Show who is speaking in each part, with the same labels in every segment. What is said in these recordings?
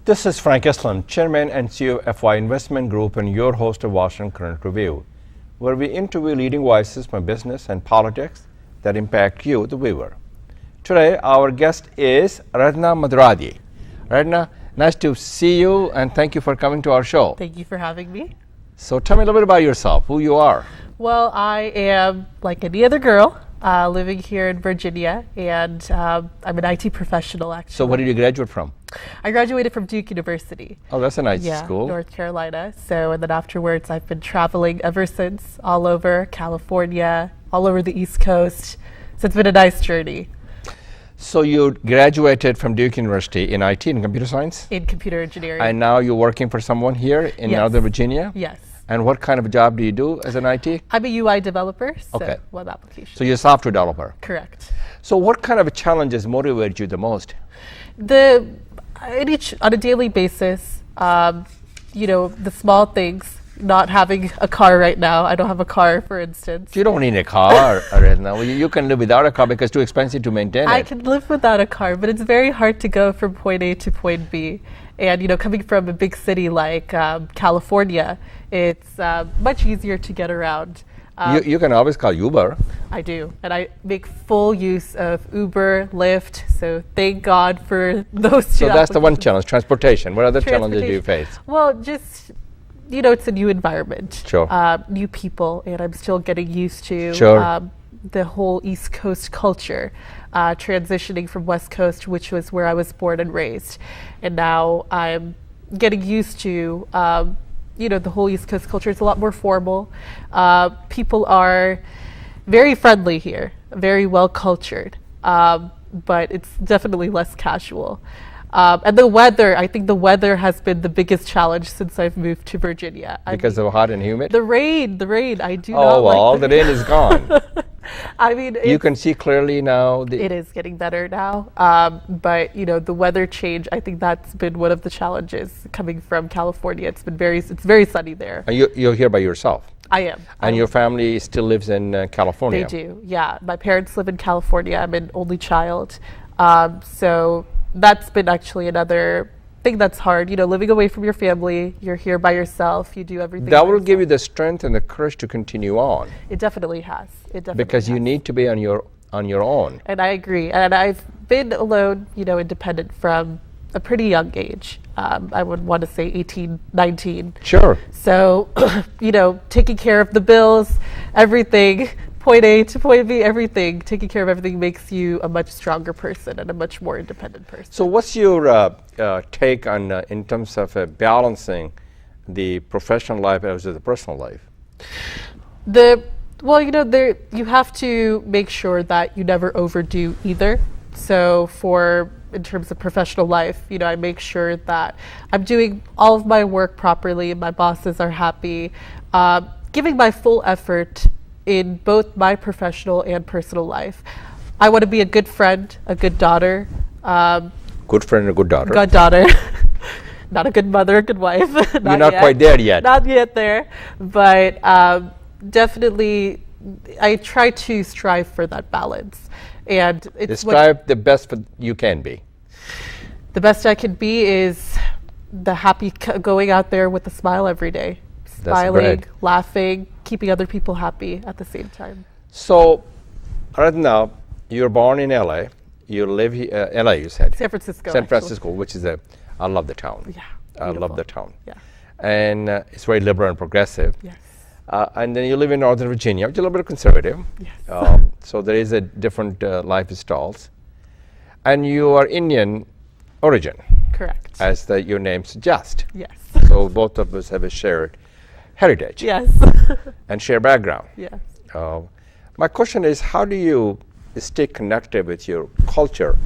Speaker 1: This is Frank Islam, Chairman and CEO of FY Investment Group and your host of Washington Current Review, where we interview leading voices from business and politics that impact you, the viewer. Today, our guest is Aradhna Madradi. Aradhna, nice to see you and thank you for coming to our show.
Speaker 2: Thank you for having me.
Speaker 1: So tell me a little bit about yourself, who you are.
Speaker 2: Well, I am like any other girl living here in Virginia, and I'm an IT professional, actually.
Speaker 1: So where did you graduate from?
Speaker 2: I graduated from Duke University.
Speaker 1: Oh, that's a nice school.
Speaker 2: North Carolina. So, and then afterwards, I've been traveling ever since, all over California, all over the East Coast. So it's been a nice journey.
Speaker 1: So you graduated from Duke University in IT, in computer science?
Speaker 2: In computer engineering.
Speaker 1: And now you're working for someone here in Northern Virginia?
Speaker 2: Yes.
Speaker 1: And what kind of a job do you do as an IT?
Speaker 2: I'm a UI developer, so
Speaker 1: Okay.
Speaker 2: web application.
Speaker 1: So you're a software developer?
Speaker 2: Correct.
Speaker 1: So what kind of challenges motivate you the most?
Speaker 2: On a daily basis, the small things, not having a car right now. I don't have a car, for instance.
Speaker 1: You don't need a car right now. You can live without a car because it's too expensive to maintain
Speaker 2: I
Speaker 1: it.
Speaker 2: can live without a car, but it's very hard to go from point A to point B. And, coming from a big city like California, it's much easier to get around.
Speaker 1: You can always call Uber.
Speaker 2: I do, and I make full use of Uber, Lyft, so thank God for those two.
Speaker 1: So that's the one challenge, transportation. What other challenges do you face?
Speaker 2: Well, just, it's a new environment.
Speaker 1: Sure.
Speaker 2: New people, and I'm still getting used to the whole East Coast culture, transitioning from West Coast, which was where I was born and raised. And now I'm getting used to the whole East Coast culture. Is a lot more formal. People are very friendly here, very well cultured, but it's definitely less casual. And the weather, I think the weather has been the biggest challenge since I've moved to Virginia.
Speaker 1: Because of hot and humid?
Speaker 2: The rain, I do not
Speaker 1: Oh,
Speaker 2: like
Speaker 1: well, the rain is gone.
Speaker 2: I mean,
Speaker 1: you can see clearly now.
Speaker 2: It is getting better now, but the weather change. I think that's been one of the challenges coming from California. It's very sunny there.
Speaker 1: And you're here by yourself.
Speaker 2: I am.
Speaker 1: And your family still lives in California.
Speaker 2: They do, yeah. My parents live in California. I'm an only child, so that's been actually another thing that's hard. Living away from your family, you're here by yourself. You do everything.
Speaker 1: That will give you the strength and the courage to continue on.
Speaker 2: It definitely has.
Speaker 1: Because you need to be on your own.
Speaker 2: And I agree. And I've been alone, independent from a pretty young age. I would want to say 18, 19.
Speaker 1: Sure.
Speaker 2: So, taking care of the bills, everything, point A to point B, everything, taking care of everything makes you a much stronger person and a much more independent person.
Speaker 1: So what's your take on, in terms of balancing the professional life as well as the personal life?
Speaker 2: You have to make sure that you never overdo either. So in terms of professional life, I make sure that I'm doing all of my work properly, my bosses are happy, giving my full effort in both my professional and personal life. I want to be a good friend, a good daughter.
Speaker 1: Good friend and a good daughter.
Speaker 2: Good daughter. Not a good mother, a good wife.
Speaker 1: You're not quite there yet.
Speaker 2: Not yet there. But definitely, I try to strive for that balance. And it's
Speaker 1: strive the best you can be.
Speaker 2: The best I can be is the happy going out there with a smile every day. Smiling, laughing, keeping other people happy at the same time.
Speaker 1: So, right now, you're born in LA. You live here, LA, you said?
Speaker 2: San Francisco.
Speaker 1: San Francisco, which is I love the town.
Speaker 2: Yeah.
Speaker 1: I love the town.
Speaker 2: Yeah.
Speaker 1: And it's very liberal and progressive.
Speaker 2: Yes.
Speaker 1: And then you live in Northern Virginia, which is a little bit conservative.
Speaker 2: Yes.
Speaker 1: So there is a different lifestyles. And you are Indian origin.
Speaker 2: Correct.
Speaker 1: As your name suggests.
Speaker 2: Yes.
Speaker 1: So both of us have a shared heritage.
Speaker 2: Yes.
Speaker 1: And shared background.
Speaker 2: Yes.
Speaker 1: My question is, how do you stay connected with your culture?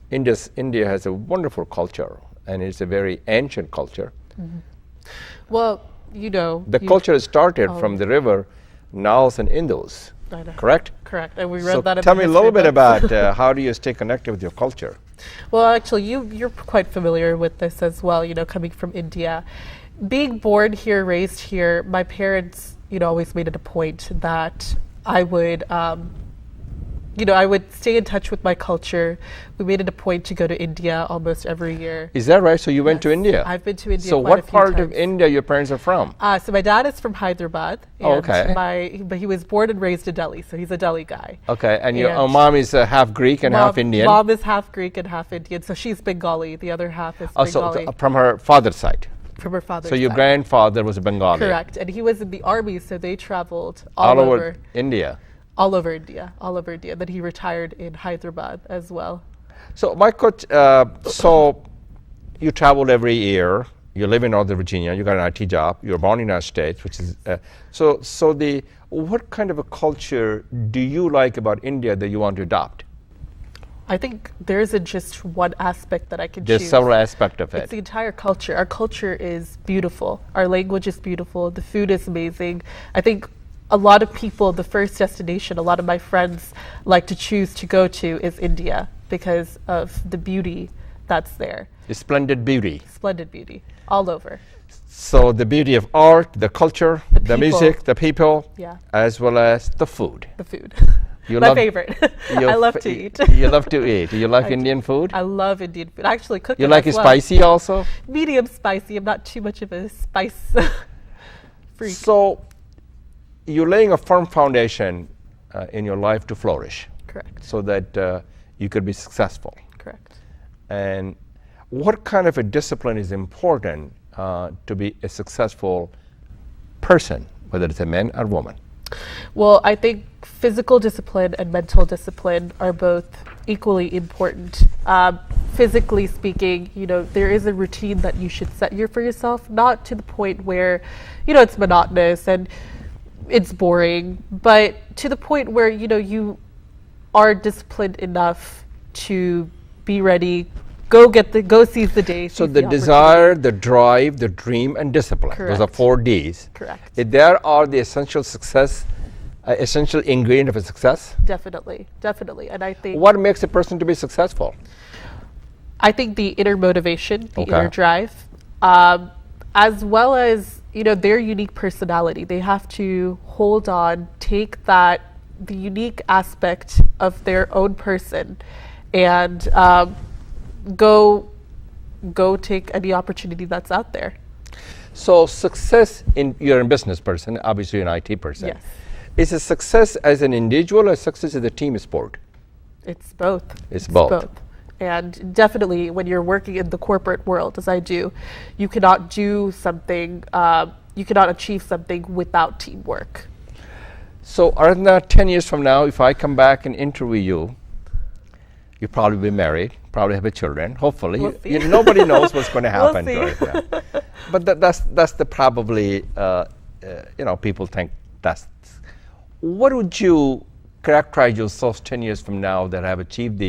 Speaker 1: India has a wonderful culture, and it's a very ancient culture.
Speaker 2: Mm-hmm. Well,
Speaker 1: the culture started from the river Nals and Indus.
Speaker 2: I know.
Speaker 1: Correct?
Speaker 2: Correct. And we read that in
Speaker 1: tell me a little bit
Speaker 2: books.
Speaker 1: about how do you stay connected with your culture?
Speaker 2: Well, actually, you're quite familiar with this as well, coming from India. Being born here, raised here, my parents, always made it a point that I would, I would stay in touch with my culture. We made it a point to go to India almost every year.
Speaker 1: Is that right? So you went to India?
Speaker 2: I've been to India
Speaker 1: So
Speaker 2: quite a
Speaker 1: what
Speaker 2: few
Speaker 1: part
Speaker 2: times.
Speaker 1: of India your parents are from?
Speaker 2: So my dad is from Hyderabad.
Speaker 1: Oh, okay.
Speaker 2: But he was born and raised in Delhi, so he's a Delhi guy.
Speaker 1: Okay, and your mom is half Greek and half Indian?
Speaker 2: Mom is half Greek and half Indian, so she's Bengali. The other half is Bengali.
Speaker 1: So from her father's side?
Speaker 2: From her father's
Speaker 1: side. So your
Speaker 2: side.
Speaker 1: grandfather was a Bengali?
Speaker 2: Correct, and he was in the army, so they traveled all over
Speaker 1: India?
Speaker 2: All over India. Then he retired in Hyderabad as well.
Speaker 1: So my so you traveled every year. You live in Northern Virginia. You got an IT job. You're born in the United States, which is what kind of a culture do you like about India that you want to adopt?
Speaker 2: I think there isn't just one aspect that I can choose.
Speaker 1: There's several aspects of it.
Speaker 2: It's the entire culture. Our culture is beautiful. Our language is beautiful. The food is amazing. I think a lot of people, the first destination a lot of my friends like to choose to go to is India because of the beauty that's there.
Speaker 1: The splendid beauty.
Speaker 2: Splendid beauty, all over.
Speaker 1: So the beauty of art, the culture, the music, the people, as well as the food.
Speaker 2: The food.
Speaker 1: My
Speaker 2: favorite. I love to eat.
Speaker 1: You love to eat. Do you like Indian food?
Speaker 2: I love Indian food. I actually cook it.
Speaker 1: You like it spicy also?
Speaker 2: Medium spicy. I'm not too much of a spice freak.
Speaker 1: So you're laying a firm foundation in your life to flourish.
Speaker 2: Correct.
Speaker 1: So that you could be successful.
Speaker 2: Correct.
Speaker 1: And what kind of a discipline is important to be a successful person, whether it's a man or woman?
Speaker 2: Well, I think physical discipline and mental discipline are both equally important. Physically speaking, there is a routine that you should set for yourself, not to the point where, it's monotonous and it's boring, but to the point where, you are disciplined enough to be ready, go seize the day.
Speaker 1: So the desire, the drive, the dream, and discipline.
Speaker 2: Correct.
Speaker 1: Those are 4 Ds.
Speaker 2: Correct.
Speaker 1: There are the essential ingredient of a success.
Speaker 2: Definitely. And I think
Speaker 1: what makes a person to be successful?
Speaker 2: I think the inner motivation, the inner drive, as well as their unique personality. They have to hold on, take the unique aspect of their own person, and go take any opportunity that's out there.
Speaker 1: So success you're a business person, obviously you're an IT person.
Speaker 2: Yes.
Speaker 1: Is a success as an individual or success as a team sport?
Speaker 2: It's both.
Speaker 1: It's both.
Speaker 2: And definitely when you're working in the corporate world, as I do, you cannot do something, you cannot achieve something without teamwork.
Speaker 1: So Aradhna, 10 years from now, if I come back and interview you'll probably be married, probably have children, hopefully.
Speaker 2: We'll
Speaker 1: nobody knows what's going to happen.
Speaker 2: We'll see.
Speaker 1: Right now. But that's the probably, people think that's. What would you characterize yourselves 10 years from now that have achieved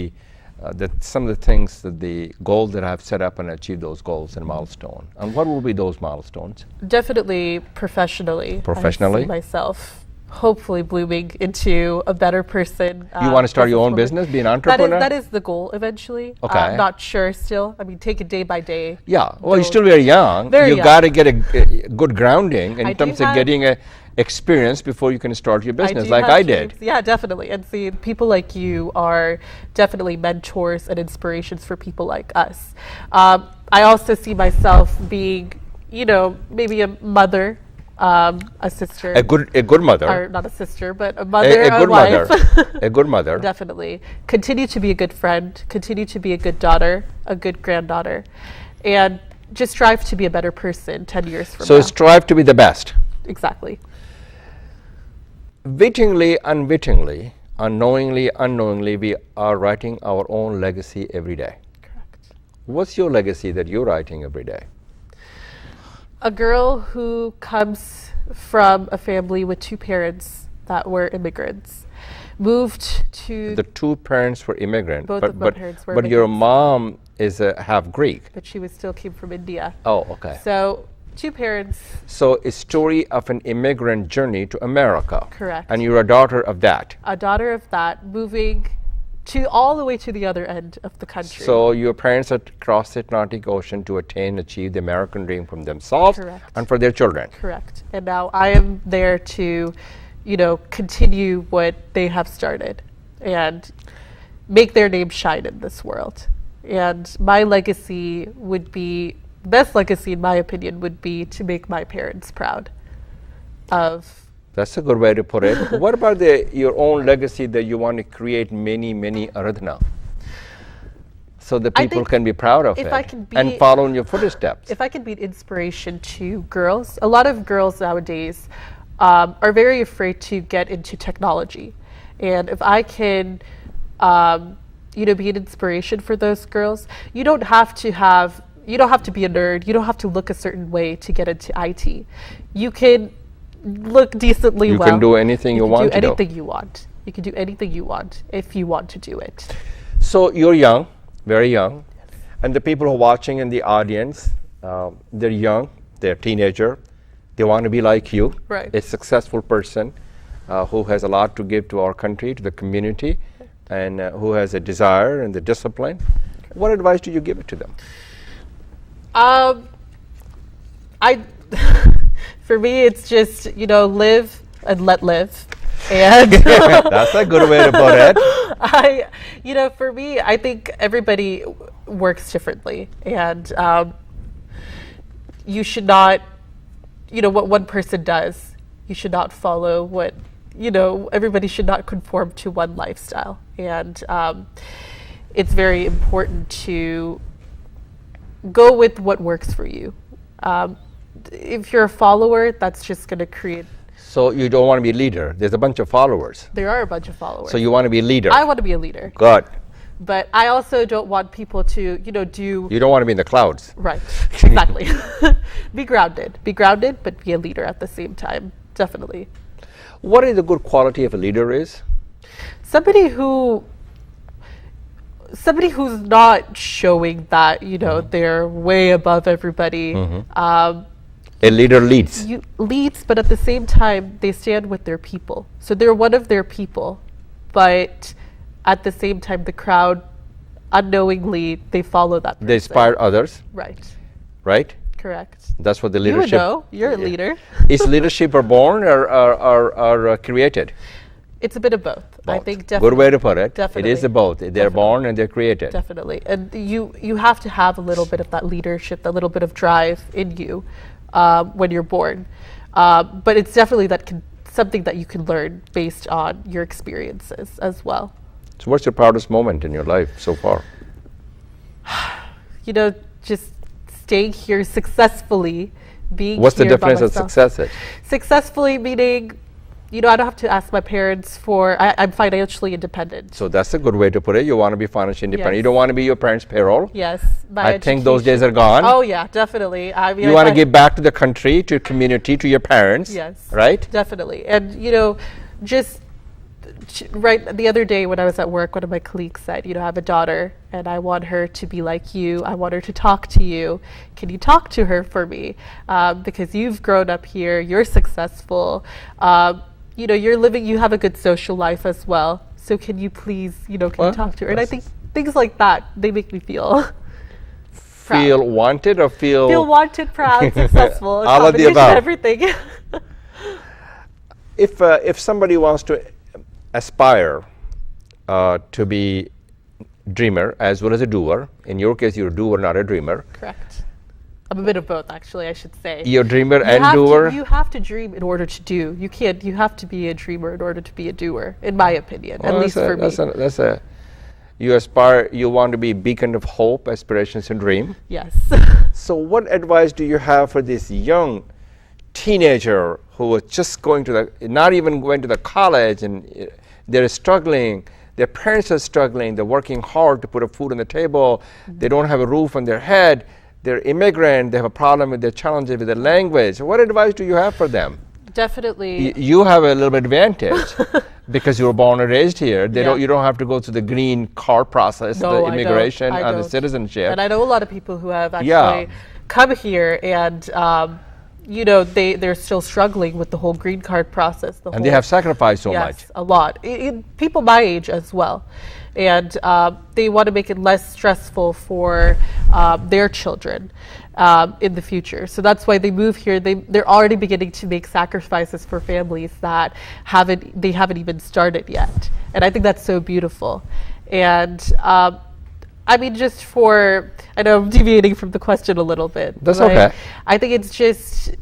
Speaker 1: some of the things, the goals that I've set up and achieved those goals and milestone? And what will be those milestones?
Speaker 2: Definitely professionally. I see myself hopefully blooming into a better person.
Speaker 1: You want to start your own business, be an entrepreneur?
Speaker 2: That is the goal eventually.
Speaker 1: Okay.
Speaker 2: I'm not sure still. I mean, take it day by day.
Speaker 1: Yeah. Well, you're still very young. You got to get a good grounding in terms of getting a experience before you can start your business like I did.
Speaker 2: Yeah, definitely. And see, people like you are definitely mentors and inspirations for people like us. I also see myself being, maybe a mother, a sister.
Speaker 1: A good mother.
Speaker 2: Or not a sister, but a mother,
Speaker 1: a good
Speaker 2: wife.
Speaker 1: mother. A good mother.
Speaker 2: Definitely. Continue to be a good friend, continue to be a good daughter, a good granddaughter, and just strive to be a better person 10 years from now.
Speaker 1: So strive to be the best.
Speaker 2: Exactly.
Speaker 1: Wittingly, unwittingly, unknowingly, we are writing our own legacy every day.
Speaker 2: Correct.
Speaker 1: What's your legacy that you're writing every day?
Speaker 2: A girl who comes from a family with 2 parents that were immigrants, moved to...
Speaker 1: The 2 parents were immigrant.
Speaker 2: Both of my parents were
Speaker 1: But your mom is half Greek.
Speaker 2: But she still came from India.
Speaker 1: Oh, okay.
Speaker 2: So 2 parents.
Speaker 1: So a story of an immigrant journey to America.
Speaker 2: Correct.
Speaker 1: And you're a daughter of that.
Speaker 2: A daughter of that, moving all the way to the other end of the country.
Speaker 1: So your parents had crossed the Atlantic Ocean to achieve the American dream for themselves.
Speaker 2: Correct.
Speaker 1: And for their children.
Speaker 2: Correct. And now I am there to, continue what they have started. and make their name shine in this world. And my legacy would be, best legacy in my opinion would be to make my parents proud of.
Speaker 1: That's a good way to put it. What about your own legacy that you want to create many Aradhna? So that people can be proud of it and follow in your footsteps.
Speaker 2: If I can be an inspiration to girls, a lot of girls nowadays are very afraid to get into technology. And if I can be an inspiration for those girls, you don't have to be a nerd, you don't have to look a certain way to get into IT. You can look decently well.
Speaker 1: You can do anything you want to do.
Speaker 2: You can do anything you want. You can do anything you want if you want to do it.
Speaker 1: So you're young. Very young, and the people who are watching in the audience, they're young, they're teenager, they want to be like you,
Speaker 2: right.
Speaker 1: A successful person who has a lot to give to our country, to the community, and who has a desire and the discipline. What advice do you give it to them?
Speaker 2: For me, it's just, live and let live. And
Speaker 1: that's a good way to put it.
Speaker 2: For me, I think everybody works differently, and you should not, what one person does, you should not follow what, everybody should not conform to one lifestyle. And it's very important to go with what works for you. If you're a follower, that's just going to create.
Speaker 1: So you don't want to be a leader. There's a bunch of followers.
Speaker 2: There are a bunch of followers.
Speaker 1: So you want to be a leader.
Speaker 2: I want to be a leader.
Speaker 1: Good.
Speaker 2: But I also don't want people to, do.
Speaker 1: You don't want to be in the clouds.
Speaker 2: Right. Exactly. Be grounded, but be a leader at the same time. Definitely.
Speaker 1: What is the good quality of a leader is?
Speaker 2: Somebody who's not showing that, they're way above everybody.
Speaker 1: Mm-hmm. A leader leads.
Speaker 2: Leads, but at the same time, they stand with their people. So they're one of their people, but at the same time, the crowd, unknowingly, they follow that person.
Speaker 1: They inspire others.
Speaker 2: Right.
Speaker 1: Right?
Speaker 2: Correct.
Speaker 1: That's what the leadership.
Speaker 2: You would know. You're a leader.
Speaker 1: Is leadership born or created?
Speaker 2: It's a bit of both.
Speaker 1: Both.
Speaker 2: I think definitely.
Speaker 1: Good way to put it.
Speaker 2: Definitely.
Speaker 1: It is both. They're born and they're created.
Speaker 2: Definitely. And you have to have a little bit of that leadership, that little bit of drive in you when you're born. But it's definitely something that you can learn based on your experiences as well.
Speaker 1: So what's your proudest moment in your life so far?
Speaker 2: Just staying here successfully, being
Speaker 1: What's
Speaker 2: here
Speaker 1: the difference
Speaker 2: by
Speaker 1: of
Speaker 2: myself.
Speaker 1: success?
Speaker 2: Successfully meaning, I don't have to ask my parents I'm financially independent.
Speaker 1: So that's a good way to put it. You want to be financially independent.
Speaker 2: Yes.
Speaker 1: You don't want to be your parents' payroll.
Speaker 2: Yes.
Speaker 1: I think those days are gone.
Speaker 2: Oh yeah, definitely.
Speaker 1: You want to give back to the country, to your community, to your parents.
Speaker 2: Yes.
Speaker 1: Right?
Speaker 2: Definitely. And just right the other day when I was at work, one of my colleagues said, I have a daughter and I want her to be like you. I want her to talk to you. Can you talk to her for me? Because you've grown up here, you're successful. You have a good social life as well. So can you please, can you talk to her? And I think things like that, they make me feel proud.
Speaker 1: Feel wanted or feel
Speaker 2: wanted, proud, successful.
Speaker 1: All of the above.
Speaker 2: Everything.
Speaker 1: If somebody wants to aspire to be dreamer as well as a doer, in your case you're a doer, not a dreamer.
Speaker 2: Correct. I'm a bit of both, actually, I should say.
Speaker 1: You're a dreamer and doer?
Speaker 2: You have to dream in order to do. You have to be a dreamer in order to be a doer, in my opinion, at least for me.
Speaker 1: You aspire, you want to be a beacon of hope, aspirations, and dream.
Speaker 2: Yes.
Speaker 1: So what advice do you have for this young teenager who is just not even going to the college, and they're struggling, their parents are struggling, they're working hard to put a food on the table, they don't have a roof on their head, they're immigrant, they have a problem with their challenges with their language. What advice do you have for them?
Speaker 2: Definitely.
Speaker 1: You have a little bit advantage because you were born and raised here. You don't have to go through the green card process, the immigration, and the citizenship.
Speaker 2: And I know a lot of people who have actually come here and they're still struggling with the whole green card process.
Speaker 1: And they have sacrificed so much.
Speaker 2: A lot. People my age as well. and they want to make it less stressful for their children in the future. So that's why they move here. They're already beginning to make sacrifices for families that they haven't even started yet. And I think that's so beautiful. And I mean, I know I'm deviating from the question a little bit.
Speaker 1: That's okay.
Speaker 2: I think it's just,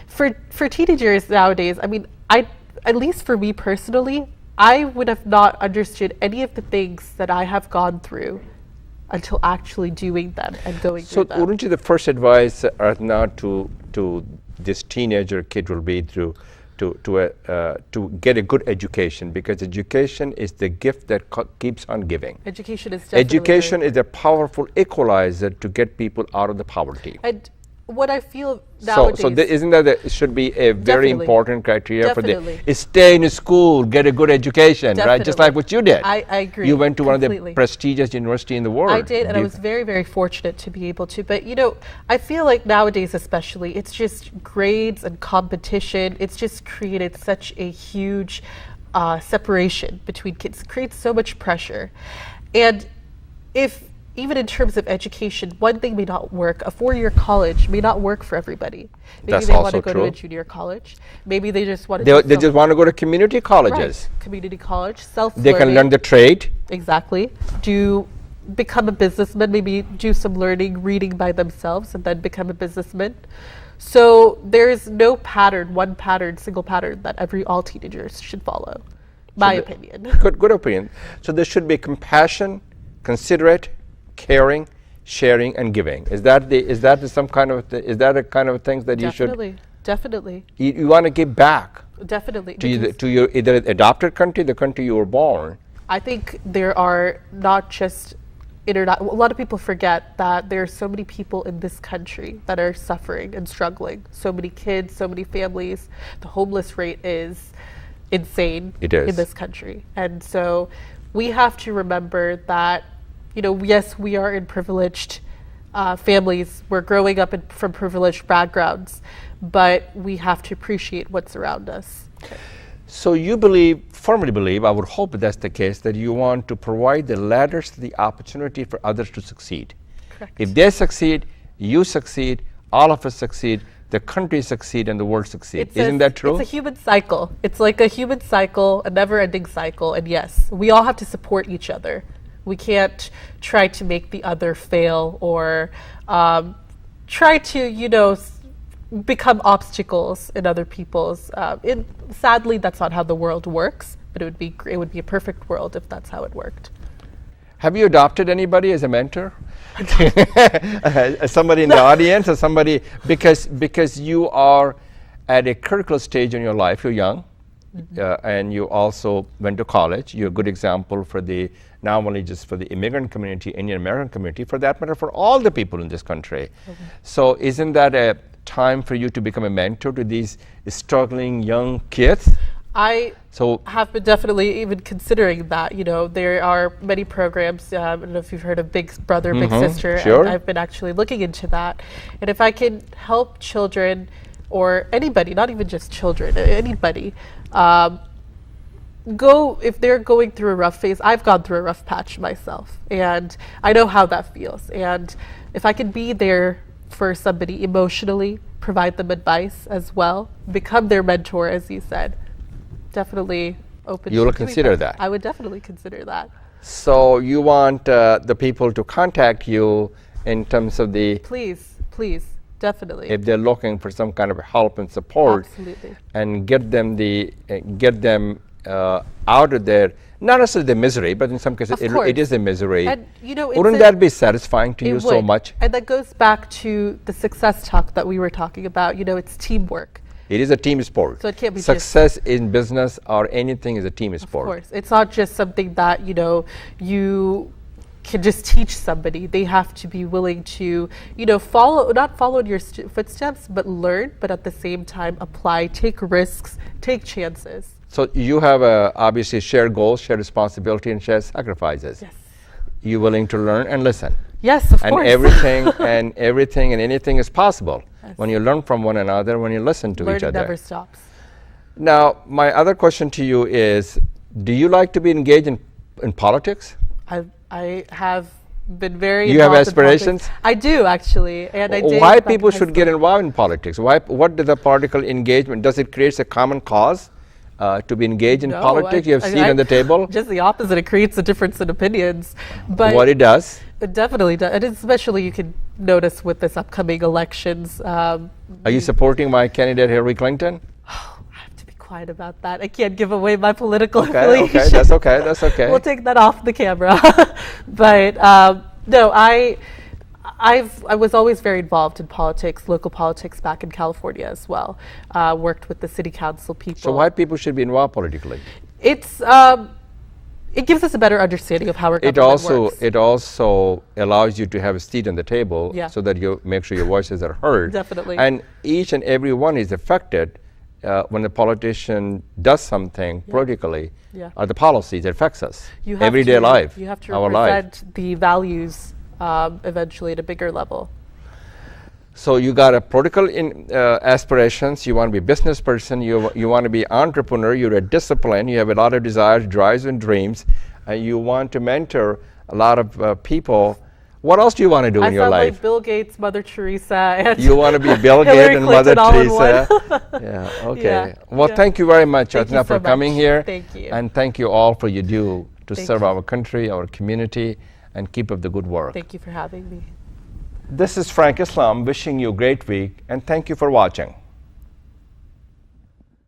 Speaker 2: for teenagers nowadays, I mean, at least for me personally, I would have not understood any of the things that I have gone through until actually doing them and going through them.
Speaker 1: So wouldn't you the first advice, Aradhna, to this teenager kid will be to get a good education, because education is the gift that keeps on giving.
Speaker 2: Education is definitely
Speaker 1: Education is a powerful equalizer to get people out of the poverty.
Speaker 2: And what I feel nowadays...
Speaker 1: So isn't that it should be a very important criteria
Speaker 2: Definitely.
Speaker 1: for the stay in school, get a good education, right? Just like what you did.
Speaker 2: I agree.
Speaker 1: You went to one of the prestigious universities in the world.
Speaker 2: I did, and I was very, very fortunate to be able to. But, you know, I feel like nowadays especially, it's just grades and competition. It's just created such a huge separation between kids. It creates so much pressure. And even in terms of education, one thing may not work. A 4-year college may not work for everybody. Maybe they want to go to a junior college. Maybe they just want to
Speaker 1: they just want to go to community colleges.
Speaker 2: Right. Community college, self-learning.
Speaker 1: They can learn the trade.
Speaker 2: Exactly. Become a businessman, maybe do some learning, reading by themselves, and then become a businessman. So there's no single pattern that all teenagers should follow, my opinion.
Speaker 1: Good opinion. So there should be compassion, considerate, caring, sharing, and giving. Is that a kind of things that you should?
Speaker 2: Definitely.
Speaker 1: You want to give back.
Speaker 2: Definitely.
Speaker 1: To your either adopted country, the country you were born.
Speaker 2: I think there are not just a lot of people forget that there are so many people in this country that are suffering and struggling. So many kids, so many families. The homeless rate is insane in this country. And so we have to remember that, you know, yes, we are in privileged families. We're growing up from privileged backgrounds, but we have to appreciate what's around us.
Speaker 1: So you firmly believe, I would hope that's the case, that you want to provide the ladders, the opportunity for others to succeed.
Speaker 2: Correct.
Speaker 1: If they succeed, you succeed, all of us succeed, the country succeed, and the world succeed. Isn't that true?
Speaker 2: It's a human cycle. It's like a human cycle, a never-ending cycle. And yes, we all have to support each other. We can't try to make the other fail or try to, become obstacles in other people's. Sadly, that's not how the world works, but it would be a perfect world if that's how it worked.
Speaker 1: Have you adopted anybody as a mentor? Somebody in the audience, or somebody, because you are at a critical stage in your life. You're young. And you also went to college. You're a good example for not only just for the immigrant community, Indian American community, for that matter, for all the people in this country. So isn't that a time for you to become a mentor to these struggling young kids?
Speaker 2: I have been definitely even considering that. There are many programs. I don't know if you've heard of Big Brother, Big Sister.
Speaker 1: Sure.
Speaker 2: I've been actually looking into that. And if I can help children or anybody, not even just children, anybody, if they're going through a rough phase. I've gone through a rough patch myself, and I know how that feels. And if I can be there for somebody emotionally, provide them advice as well, become their mentor, as you said, definitely open.
Speaker 1: You will consider that?
Speaker 2: I would definitely consider that.
Speaker 1: So you want the people to contact you in terms of the...
Speaker 2: Please, definitely.
Speaker 1: If they're looking for some kind of help and support.
Speaker 2: Absolutely.
Speaker 1: And get them out of their, not necessarily the misery, but in some cases it is a misery.
Speaker 2: And
Speaker 1: wouldn't that be satisfying to you so much?
Speaker 2: And that goes back to the success talk that we were talking about. It's teamwork.
Speaker 1: It is a team sport.
Speaker 2: So it can't be
Speaker 1: success in business or anything is a team sport.
Speaker 2: Of course. It's not just something that, you can just teach somebody. They have to be willing to, not follow in your footsteps, but learn, but at the same time apply, take risks, take chances.
Speaker 1: So you have obviously shared goals, shared responsibility, and shared sacrifices.
Speaker 2: Yes.
Speaker 1: You're willing to learn and listen.
Speaker 2: Yes, of course.
Speaker 1: And everything and anything is possible when you learn from one another, when you listen to each other.
Speaker 2: Learning never stops.
Speaker 1: Now, my other question to you is, Do you like to be engaged in politics?
Speaker 2: I have been very
Speaker 1: You have aspirations?
Speaker 2: I do, actually. And I did.
Speaker 1: Why people should get involved in politics? What does the political engagement, does it create a common cause to be engaged in politics? You have a seat on the table?
Speaker 2: Just the opposite. It creates a difference in opinions. But
Speaker 1: what it does?
Speaker 2: It definitely does. And especially you can notice with this upcoming elections.
Speaker 1: Are you supporting my candidate, Hillary Clinton?
Speaker 2: Quiet about that. I can't give away my political affiliation.
Speaker 1: Okay, that's okay, that's okay.
Speaker 2: We'll take that off the camera. But no, I was always very involved in politics, local politics back in California as well. Worked with the city council people.
Speaker 1: So why people should be involved politically?
Speaker 2: It gives us a better understanding of how our government works.
Speaker 1: It also allows you to have a seat on the table so that you make sure your voices are heard.
Speaker 2: Definitely.
Speaker 1: And each and every one is affected when the politician does something politically, or the policies, it affects us, everyday life,
Speaker 2: you have to
Speaker 1: our
Speaker 2: represent
Speaker 1: life.
Speaker 2: the values eventually at a bigger level.
Speaker 1: So you got a political aspirations, you want to be a business person, you want to be entrepreneur, you're a discipline, you have a lot of desires, drives and dreams, and you want to mentor a lot of people. What else do you want to do in your life?
Speaker 2: I sound like Bill Gates, Mother Teresa, and
Speaker 1: you want to be Bill Gates and Mother Teresa. Yeah, okay.
Speaker 2: Yeah,
Speaker 1: well, thank you very much, Aradhna, for
Speaker 2: so
Speaker 1: coming here.
Speaker 2: Thank you.
Speaker 1: And thank you all for your do to serve our country, our community, and keep up the good work.
Speaker 2: Thank you for having me.
Speaker 1: This is Frank Islam wishing you a great week, and thank you for watching.